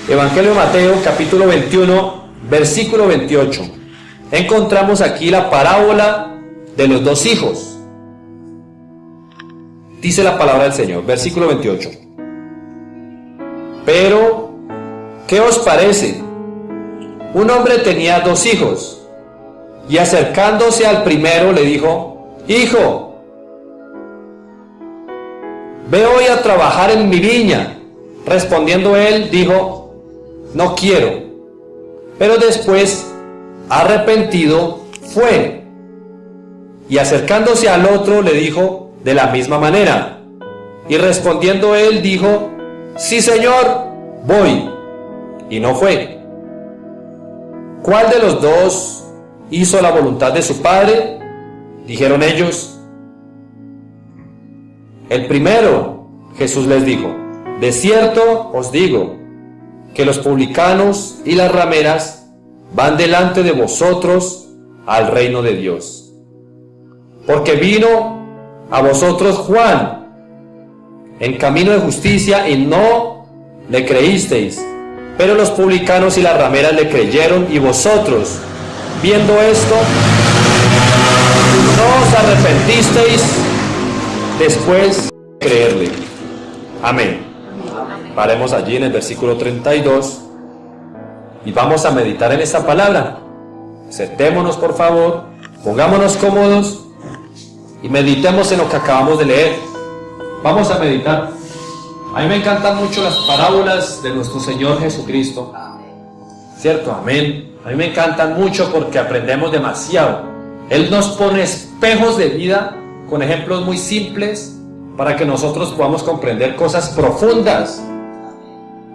Evangelio de Mateo, capítulo 21, versículo 28. Encontramos aquí la parábola de los dos hijos. Dice la palabra del Señor, versículo 28. Pero, ¿qué os parece? Un hombre tenía dos hijos, y acercándose al primero le dijo: Hijo, ve hoy a trabajar en mi viña. Respondiendo él, dijo: No quiero. Pero después, arrepentido, fue. Y acercándose al otro le dijo de la misma manera. Y respondiendo él, dijo: Sí, Señor, voy. Y no fue. ¿Cuál de los dos hizo la voluntad de su padre? Dijeron ellos: El primero. Jesús les dijo: De cierto os digo que los publicanos y las rameras van delante de vosotros al reino de Dios. Porque vino a vosotros Juan en camino de justicia y no le creísteis, pero los publicanos y las rameras le creyeron, y vosotros, viendo esto, no os arrepentisteis después de creerle. Amén. Paremos allí en el versículo 32 y vamos a meditar en esta palabra. Sentémonos, por favor, pongámonos cómodos y meditemos en lo que acabamos de leer. Vamos a meditar. A mí me encantan mucho las parábolas de nuestro Señor Jesucristo, ¿cierto? Amén. A mí me encantan mucho porque aprendemos demasiado. Él nos pone espejos de vida con ejemplos muy simples para que nosotros podamos comprender cosas profundas.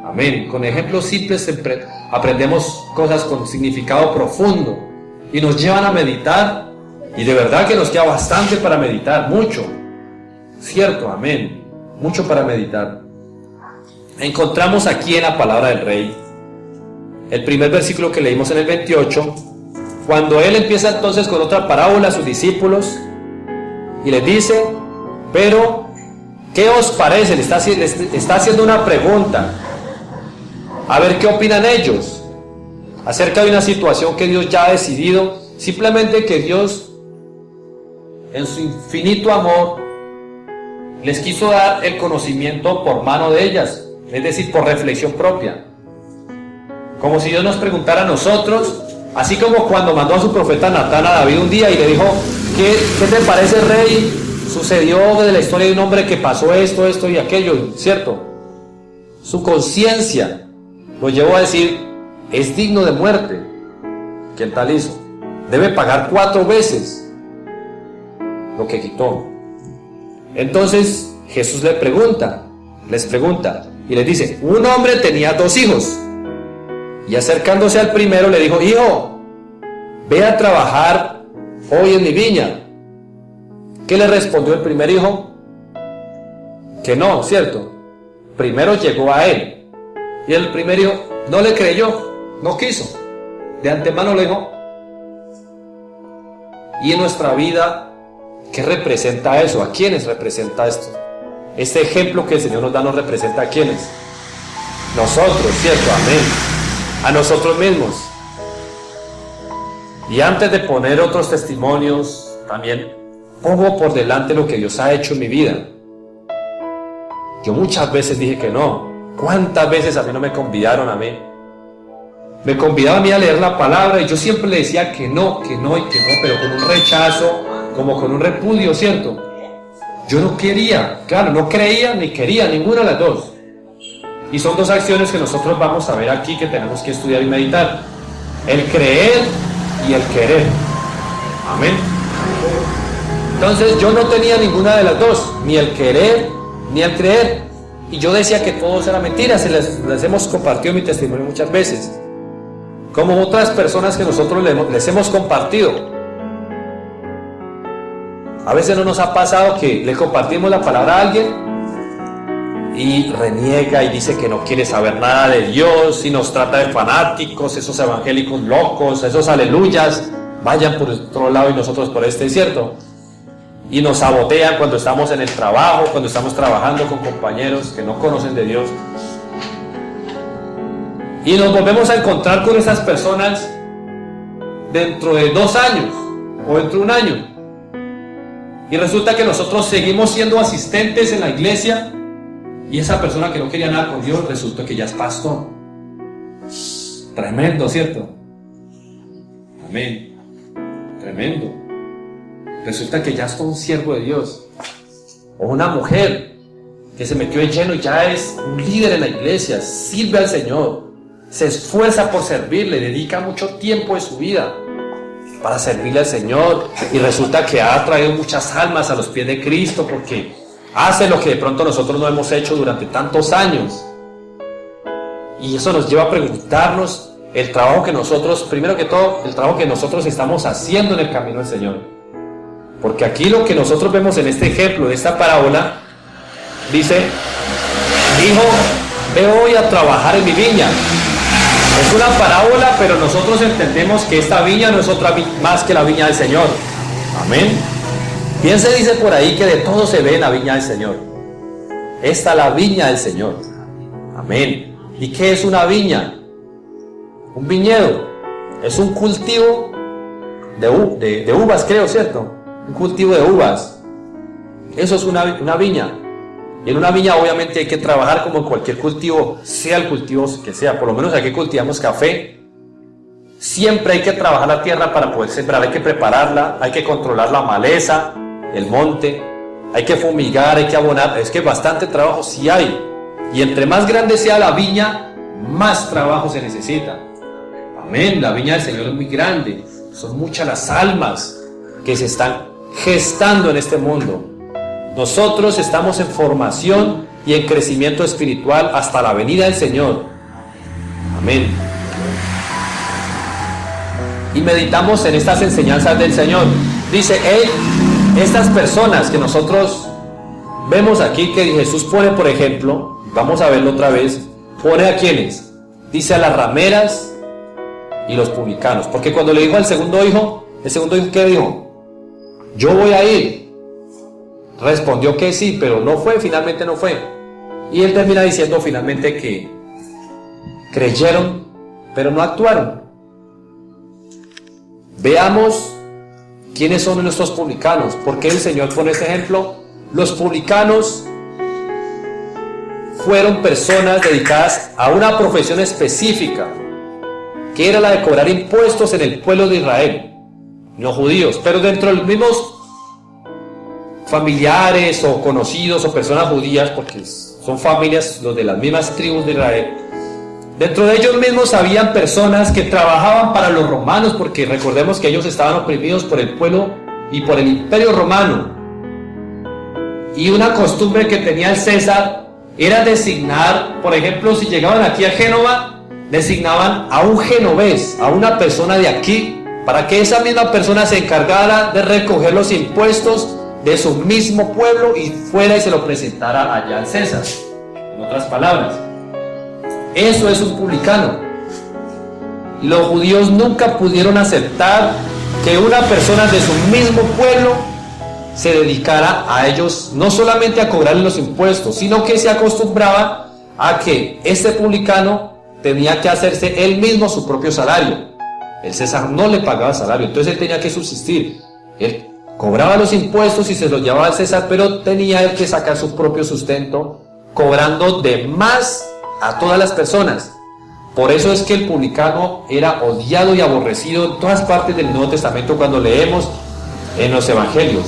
Amén. Con ejemplos simples aprendemos cosas con significado profundo y nos llevan a meditar, y de verdad que nos queda bastante para meditar, mucho, ¿cierto? Amén. Mucho para meditar. Encontramos aquí en la palabra del Rey el primer versículo que leímos en el 28, cuando él empieza entonces con otra parábola a sus discípulos y les dice: Pero, ¿qué os parece? Le está haciendo una pregunta, a ver qué opinan ellos acerca de una situación que Dios ya ha decidido. Simplemente que Dios, en su infinito amor, les quiso dar el conocimiento por mano de ellas, es decir, por reflexión propia. Como si Dios nos preguntara a nosotros, así como cuando mandó a su profeta Natán a David un día y le dijo: ¿Qué te parece, rey? Sucedió de la historia de un hombre que pasó esto, esto y aquello, ¿cierto? Su conciencia lo llevó a decir: es digno de muerte. ¿Qué tal hizo? Debe pagar 4 veces lo que quitó. Entonces Jesús les pregunta y les dice: un hombre tenía 2 hijos, y acercándose al primero le dijo: Hijo, ve a trabajar hoy en mi viña. ¿Qué le respondió el primer hijo? Que no, ¿cierto? Primero llegó a él, y el primer hijo no le creyó, no quiso, de antemano le dijo. Y en nuestra vida, ¿qué representa eso? ¿A quiénes representa esto? Este ejemplo que el Señor nos da nos representa a quiénes. Nosotros, ¿cierto? Amén. A nosotros mismos. Y antes de poner otros testimonios, también pongo por delante lo que Dios ha hecho en mi vida. Yo muchas veces dije que no. ¿Cuántas veces a mí no me convidaron a mí? Me convidaban a mí a leer la palabra y yo siempre le decía que no, que no y que no, pero con un rechazo, como con un repudio, ¿cierto? Yo no quería, claro, no creía ni quería, ninguna de las dos. Y son 2 acciones que nosotros vamos a ver aquí que tenemos que estudiar y meditar: el creer y el querer. Amén. Entonces yo no tenía ninguna de las dos, ni el querer ni el creer, y yo decía que todo era mentira. Les hemos compartido mi testimonio muchas veces, como otras personas que nosotros les hemos compartido. A veces no nos ha pasado que le compartimos la palabra a alguien y reniega y dice que no quiere saber nada de Dios y nos trata de fanáticos, esos evangélicos locos, esos aleluyas, vayan por otro lado y nosotros por este, ¿cierto? Y nos sabotean cuando estamos en el trabajo, cuando estamos trabajando con compañeros que no conocen de Dios. Y nos volvemos a encontrar con esas personas dentro de 2 años o dentro de 1 año. Y resulta que nosotros seguimos siendo asistentes en la iglesia y esa persona que no quería nada con Dios resulta que ya es pastor. Tremendo, ¿cierto? Amén. Tremendo. Resulta que ya es un siervo de Dios. O una mujer que se metió en lleno y ya es un líder en la iglesia, sirve al Señor, se esfuerza por servirle, dedica mucho tiempo de su vida para servirle al Señor y resulta que ha traído muchas almas a los pies de Cristo porque hace lo que de pronto nosotros no hemos hecho durante tantos años. Y eso nos lleva a preguntarnos el trabajo que nosotros, primero que todo, el trabajo que nosotros estamos haciendo en el camino del Señor. Porque aquí lo que nosotros vemos en este ejemplo, de esta parábola, dice: hijo, ve hoy a trabajar en mi viña. Es una parábola, pero nosotros entendemos que esta viña no es otra más que la viña del Señor. Amén. Bien se dice por ahí que de todo se ve en la viña del Señor. Esta es la viña del Señor. Amén. ¿Y qué es una viña? Un viñedo. Es un cultivo de uvas, creo, ¿cierto? Un cultivo de uvas. Eso es una viña. Y en una viña obviamente hay que trabajar como en cualquier cultivo, sea el cultivo que sea. Por lo menos aquí cultivamos café. Siempre hay que trabajar la tierra para poder sembrar, hay que prepararla, hay que controlar la maleza, el monte, hay que fumigar, hay que abonar. Es que bastante trabajo sí hay. Y entre más grande sea la viña, más trabajo se necesita. Amén. La viña del Señor es muy grande. Son muchas las almas que se están gestando en este mundo. Nosotros estamos en formación y en crecimiento espiritual hasta la venida del Señor. Amén. Y meditamos en estas enseñanzas del Señor. Dice, estas personas que nosotros vemos aquí, que Jesús pone, por ejemplo, vamos a verlo otra vez, pone a quienes, dice a las rameras y los publicanos. Porque cuando le dijo al segundo hijo, el segundo hijo, ¿qué dijo? Yo voy a ir. Respondió que sí, pero no fue, finalmente no fue. Y él termina diciendo finalmente que creyeron, pero no actuaron. Veamos quiénes son nuestros publicanos. ¿Por qué el Señor pone este ejemplo? Los publicanos fueron personas dedicadas a una profesión específica, que era la de cobrar impuestos en el pueblo de Israel, los judíos, pero dentro de los mismos familiares o conocidos o personas judías, porque son familias los de las mismas tribus de Israel. Dentro de ellos mismos habían personas que trabajaban para los romanos, porque recordemos que ellos estaban oprimidos por el pueblo y por el imperio romano. Y una costumbre que tenía el César era designar, por ejemplo, si llegaban aquí a Génova, designaban a un genovés, a una persona de aquí, para que esa misma persona se encargara de recoger los impuestos de su mismo pueblo y fuera y se lo presentara allá al César. En otras palabras, eso es un publicano. Los judíos nunca pudieron aceptar que una persona de su mismo pueblo se dedicara a ellos, no solamente a cobrarle los impuestos, sino que se acostumbraba a que este publicano tenía que hacerse él mismo su propio salario. El César no le pagaba salario, entonces él tenía que subsistir. Él cobraba los impuestos y se los llevaba al César, pero tenía él que sacar su propio sustento, cobrando de más a todas las personas. Por eso es que el publicano era odiado y aborrecido en todas partes del Nuevo Testamento cuando leemos en los evangelios.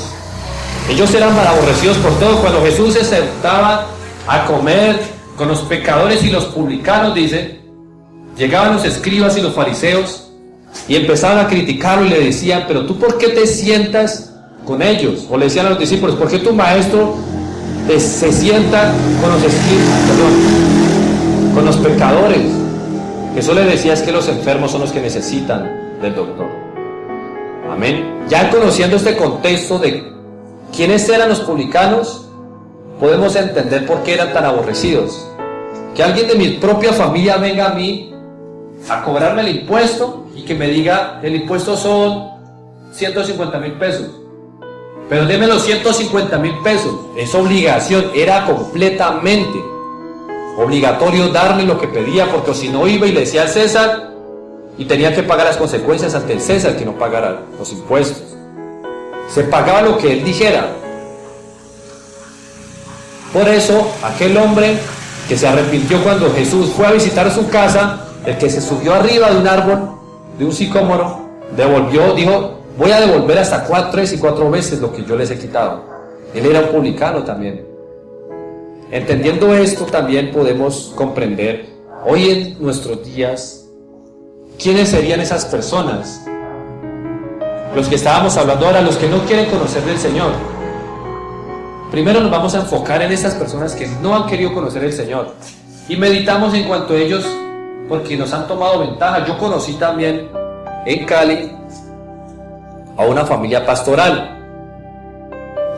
Ellos eran aborrecidos por todo. Cuando Jesús se sentaba a comer con los pecadores y los publicanos, dice, llegaban los escribas y los fariseos y empezaban a criticarlo y le decían, pero tú ¿por qué te sientas con ellos? O le decían a los discípulos, ¿por qué tu maestro se sienta con los con los pecadores? Jesús le decía es que los enfermos son los que necesitan del doctor. Amén. Ya conociendo este contexto de quiénes eran los publicanos, podemos entender por qué eran tan aborrecidos. Que alguien de mi propia familia venga a mí a cobrarme el impuesto y que me diga, el impuesto son 150,000 pesos. Pero deme los 150,000 pesos. Es obligación, era completamente. obligatorio darle lo que pedía, porque si no iba y le decía al César y tenía que pagar las consecuencias ante el César que no pagara los impuestos. Se pagaba lo que él dijera. Por eso aquel hombre que se arrepintió cuando Jesús fue a visitar su casa, el que se subió arriba de un árbol, de un sicómoro, devolvió, dijo: voy a devolver hasta 3 y 4 veces lo que yo les he quitado. Él era un publicano también. Entendiendo esto, también podemos comprender hoy en nuestros días quiénes serían esas personas. Los que estábamos hablando ahora, los que no quieren conocer del Señor. Primero nos vamos a enfocar en esas personas que no han querido conocer el Señor. Y meditamos en cuanto a ellos, porque nos han tomado ventaja. Yo conocí también en Cali a una familia pastoral.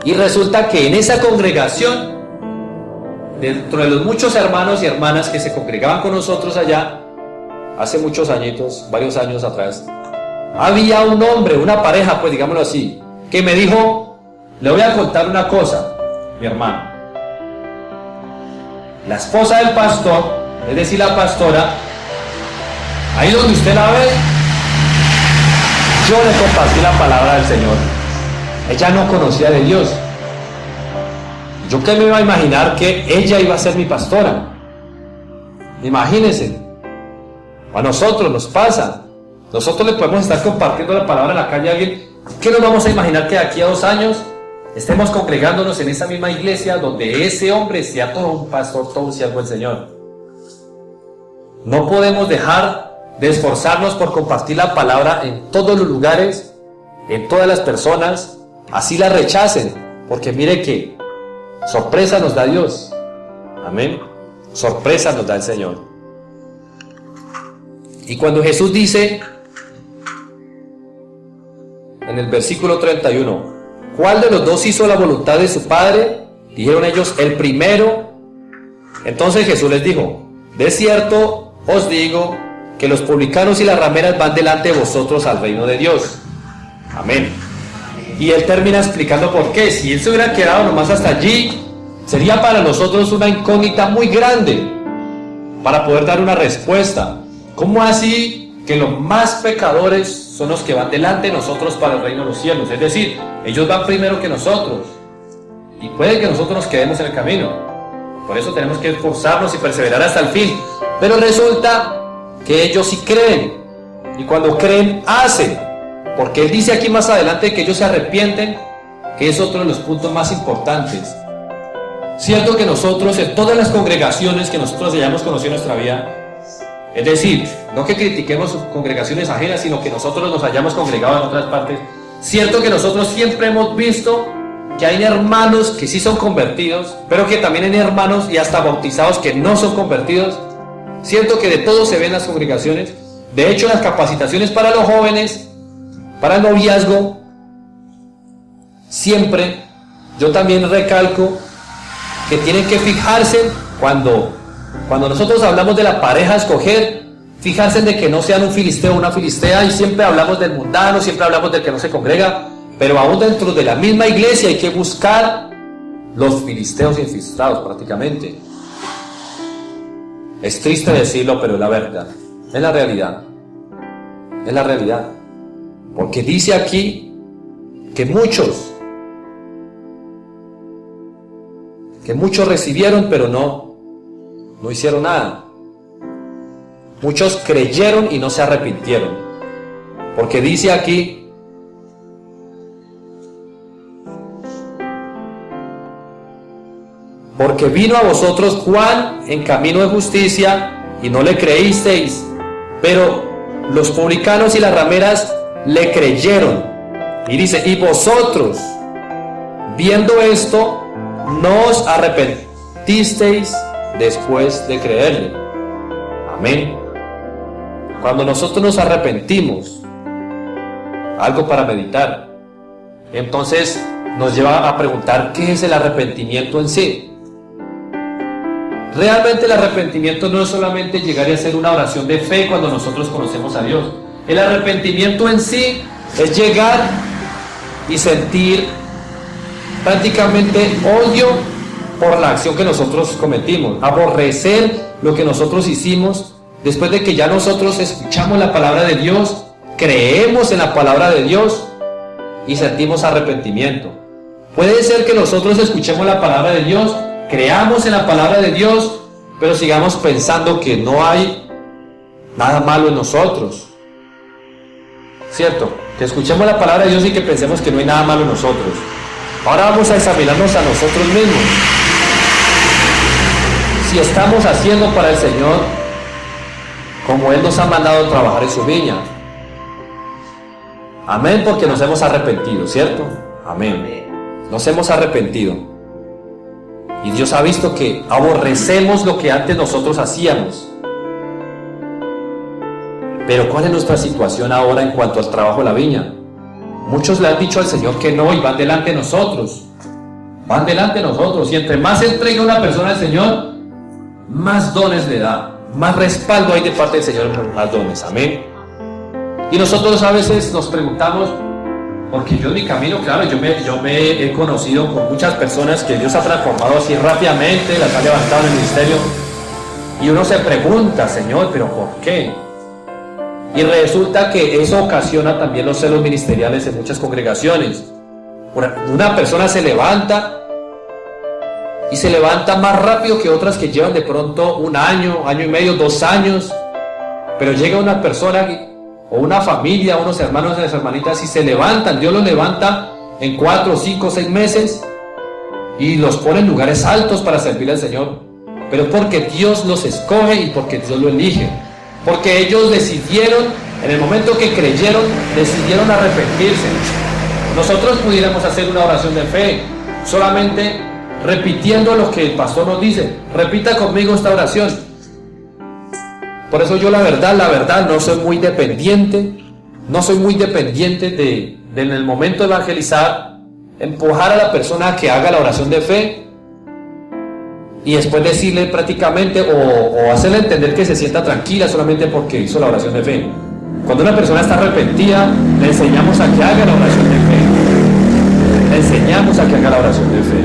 Y resulta que en esa congregación, dentro de los muchos hermanos y hermanas que se congregaban con nosotros allá, hace muchos añitos, varios años atrás, había un hombre, una pareja, pues digámoslo así, que me dijo: le voy a contar una cosa, mi hermano. La esposa del pastor, es decir, la pastora, ahí donde usted la ve, yo le compartí la palabra del Señor. Ella no conocía de Dios. Yo qué me iba a imaginar que ella iba a ser mi pastora. Imagínense. A nosotros nos pasa. Nosotros le podemos estar compartiendo la palabra en la calle a alguien. ¿Qué nos vamos a imaginar que de aquí a 2 años estemos congregándonos en esa misma iglesia donde ese hombre sea todo un pastor, todo un siervo del Señor? No podemos dejar de esforzarnos por compartir la palabra en todos los lugares, en todas las personas, así la rechacen, porque mire que sorpresa nos da Dios. Amén. Sorpresa nos da el Señor. Y cuando Jesús dice en el versículo 31, ¿cuál de los dos hizo la voluntad de su Padre? Dijeron ellos: el primero. Entonces Jesús les dijo: de cierto os digo que los publicanos y las rameras van delante de vosotros al reino de Dios. Amén. Y él termina explicando por qué. Si él se hubiera quedado nomás hasta allí, sería para nosotros una incógnita muy grande para poder dar una respuesta. ¿Cómo así que los más pecadores son los que van delante de nosotros para el reino de los cielos? Es decir, ellos van primero que nosotros. Y puede que nosotros nos quedemos en el camino. Por eso tenemos que esforzarnos y perseverar hasta el fin. Pero resulta que ellos sí creen. Y cuando creen, hacen. Porque él dice aquí más adelante que ellos se arrepienten, que es otro de los puntos más importantes. Cierto que nosotros, en todas las congregaciones que nosotros hayamos conocido en nuestra vida, es decir, no que critiquemos congregaciones ajenas, sino que nosotros nos hayamos congregado en otras partes, cierto que nosotros siempre hemos visto que hay hermanos que sí son convertidos, pero que también hay hermanos y hasta bautizados que no son convertidos. Cierto que de todo se ve en las congregaciones. De hecho, las capacitaciones para los jóvenes, para el noviazgo, siempre, yo también recalco que tienen que fijarse cuando nosotros hablamos de la pareja a escoger, fijarse de que no sean un filisteo o una filistea, y siempre hablamos del mundano, siempre hablamos del que no se congrega, pero aún dentro de la misma iglesia hay que buscar los filisteos infiltrados prácticamente. Es triste decirlo, pero es la verdad, es la realidad, es la realidad. Porque dice aquí que muchos recibieron, pero no hicieron nada. Muchos creyeron y no se arrepintieron. Porque dice aquí, porque vino a vosotros Juan en camino de justicia y no le creísteis, pero los publicanos y las rameras le creyeron. Y dice: y vosotros, viendo esto, no os arrepentisteis después de creerle. Amén. Cuando nosotros nos arrepentimos, algo para meditar, entonces nos lleva a preguntar: ¿qué es el arrepentimiento en sí? Realmente el arrepentimiento no es solamente llegar a hacer una oración de fe cuando nosotros conocemos a Dios. El arrepentimiento en sí es llegar y sentir prácticamente odio por la acción que nosotros cometimos, aborrecer lo que nosotros hicimos después de que ya nosotros escuchamos la palabra de Dios, creemos en la palabra de Dios y sentimos arrepentimiento. Puede ser que nosotros escuchemos la palabra de Dios, creamos en la palabra de Dios, pero sigamos pensando que no hay nada malo en nosotros. ¿Cierto? Que escuchemos la palabra de Dios y que pensemos que no hay nada malo en nosotros. Ahora vamos a examinarnos a nosotros mismos. Si estamos haciendo para el Señor como Él nos ha mandado trabajar en su viña. Amén, porque nos hemos arrepentido, ¿cierto? Amén. Nos hemos arrepentido. Y Dios ha visto que aborrecemos lo que antes nosotros hacíamos. Pero ¿cuál es nuestra situación ahora en cuanto al trabajo de la viña? Muchos le han dicho al Señor que no y van delante de nosotros. Van delante de nosotros. Y entre más entrega una persona al Señor, más dones le da. Más respaldo hay de parte del Señor, más dones. Amén. Y nosotros a veces nos preguntamos, porque yo en mi camino, claro, yo me he conocido con muchas personas que Dios ha transformado así rápidamente, las ha levantado en el ministerio. Y uno se pregunta, Señor, ¿pero por qué? Y resulta que eso ocasiona también los celos ministeriales en muchas congregaciones. Una persona se levanta y se levanta más rápido que otras que llevan de pronto un año, año y medio, 2 años. Pero llega una persona o una familia, unos hermanos y unas hermanitas y se levantan. Dios los levanta en 4, 5, 6 meses y los pone en lugares altos para servir al Señor. Pero porque Dios los escoge y porque Dios lo elige. Porque ellos decidieron, en el momento que creyeron, decidieron arrepentirse. Nosotros pudiéramos hacer una oración de fe, solamente repitiendo lo que el pastor nos dice. Repita conmigo esta oración. Por eso yo la verdad, no soy muy dependiente. No soy muy dependiente de en el momento de evangelizar, empujar a la persona a que haga la oración de fe. Y después decirle prácticamente o hacerle entender que se sienta tranquila solamente porque hizo la oración de fe. Cuando una persona está arrepentida, le enseñamos a que haga la oración de fe. Le enseñamos a que haga la oración de fe.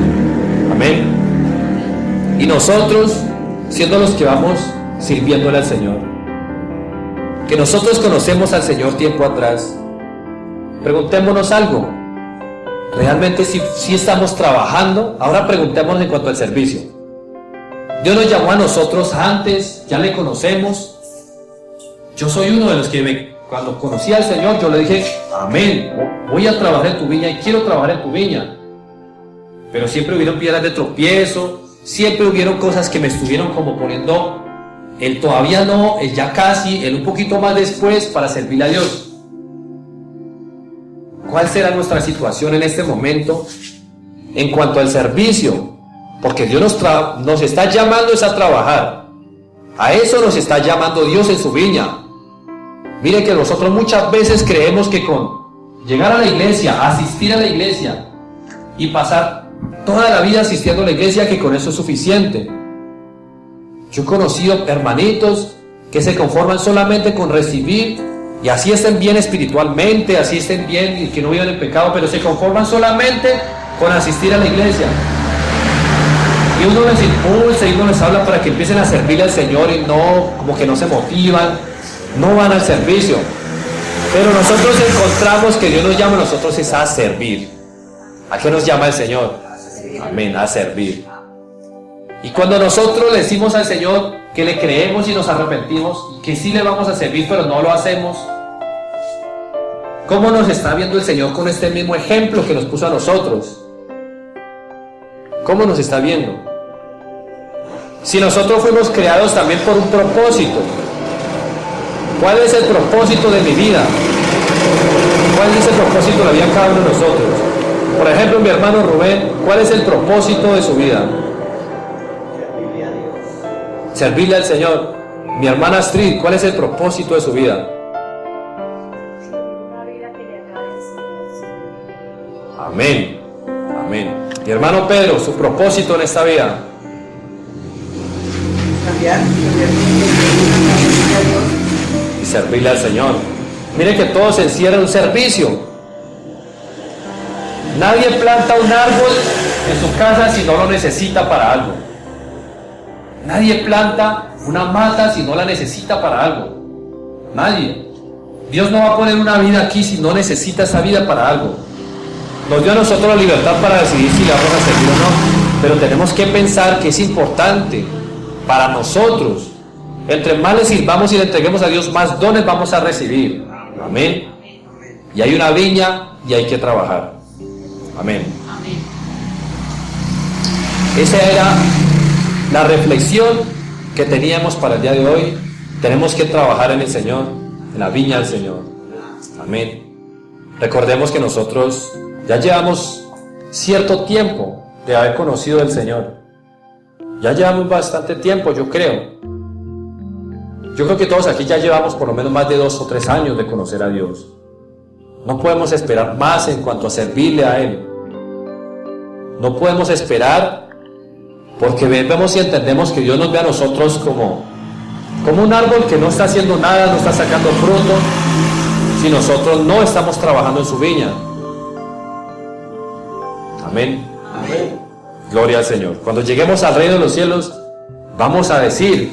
Amén. Y nosotros, siendo los que vamos sirviéndole al Señor, que nosotros conocemos al Señor tiempo atrás, preguntémonos algo. ¿Realmente si estamos trabajando? Ahora preguntémonos en cuanto al servicio. Dios nos llamó a nosotros antes, ya le conocemos. Yo soy uno de los que cuando conocí al Señor, yo le dije, amén, voy a trabajar en tu viña y quiero trabajar en tu viña. Pero siempre hubieron piedras de tropiezo, siempre hubieron cosas que me estuvieron como poniendo el todavía no, el ya casi, el un poquito más después para servirle a Dios. ¿Cuál será nuestra situación en este momento en cuanto al servicio? Porque Dios nos está llamando a trabajar. A eso nos está llamando Dios en su viña. Mire que nosotros muchas veces creemos que con llegar a la iglesia, asistir a la iglesia y pasar toda la vida asistiendo a la iglesia, que con eso es suficiente. Yo he conocido hermanitos que se conforman solamente con recibir y así estén bien espiritualmente, así estén bien y que no vivan en pecado, pero se conforman solamente con asistir a la iglesia. Y uno les impulsa y uno les habla para que empiecen a servirle al Señor y no, como que no se motivan, no van al servicio. Pero nosotros encontramos que Dios nos llama a nosotros es a servir. ¿A qué nos llama el Señor? Amén, a servir. Y cuando nosotros le decimos al Señor que le creemos y nos arrepentimos, que sí le vamos a servir pero no lo hacemos, ¿cómo nos está viendo el Señor con este mismo ejemplo que nos puso a nosotros? ¿Cómo nos está viendo? Si nosotros fuimos creados también por un propósito, ¿cuál es el propósito de mi vida? ¿Cuál es el propósito de la vida de cada uno de nosotros? Por ejemplo, mi hermano Rubén, ¿cuál es el propósito de su vida? Servirle al Señor. Mi hermana Astrid, ¿cuál es el propósito de su vida? Amén. Amén. Mi hermano Pedro, su propósito en esta vida. Y servirle al Señor. Mire que todo se encierra en un servicio. Nadie planta un árbol en su casa si no lo necesita para algo. Nadie planta una mata si no la necesita para algo. Nadie. Dios no va a poner una vida aquí si no necesita esa vida para algo. Nos dio a nosotros la libertad para decidir si le vamos a servir o no, pero tenemos que pensar que es importante para nosotros. Entre más le sirvamos y le entreguemos a Dios, más dones vamos a recibir. Amén. Y hay una viña y hay que trabajar. Amén. Esa era la reflexión que teníamos para el día de hoy. Tenemos que trabajar en el Señor, en la viña del Señor. Amén. Recordemos que nosotros ya llevamos cierto tiempo de haber conocido al Señor. Ya llevamos bastante tiempo, yo creo. Yo creo que todos aquí ya llevamos por lo menos más de 2 o 3 años de conocer a Dios. No podemos esperar más en cuanto a servirle a Él. No podemos esperar porque vemos y entendemos que Dios nos ve a nosotros como un árbol que no está haciendo nada, no está sacando fruto, si nosotros no estamos trabajando en su viña. Amén. Amén. Gloria al Señor. Cuando lleguemos al reino de los cielos, vamos a decir: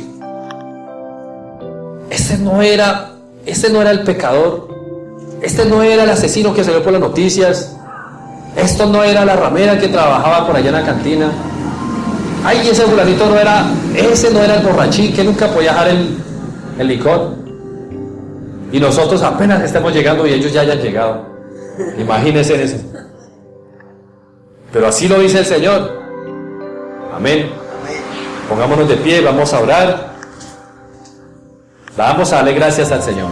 este no era el pecador, este no era el asesino que salió por las noticias, esto no era la ramera que trabajaba por allá en la cantina, ay, ese fulanito ese no era el borrachín que nunca podía dejar el licor. Y nosotros apenas estamos llegando y ellos ya hayan llegado. Imagínense eso. Pero así lo dice el Señor. Amén. Pongámonos de pie, vamos a orar. Vamos a darle gracias al Señor.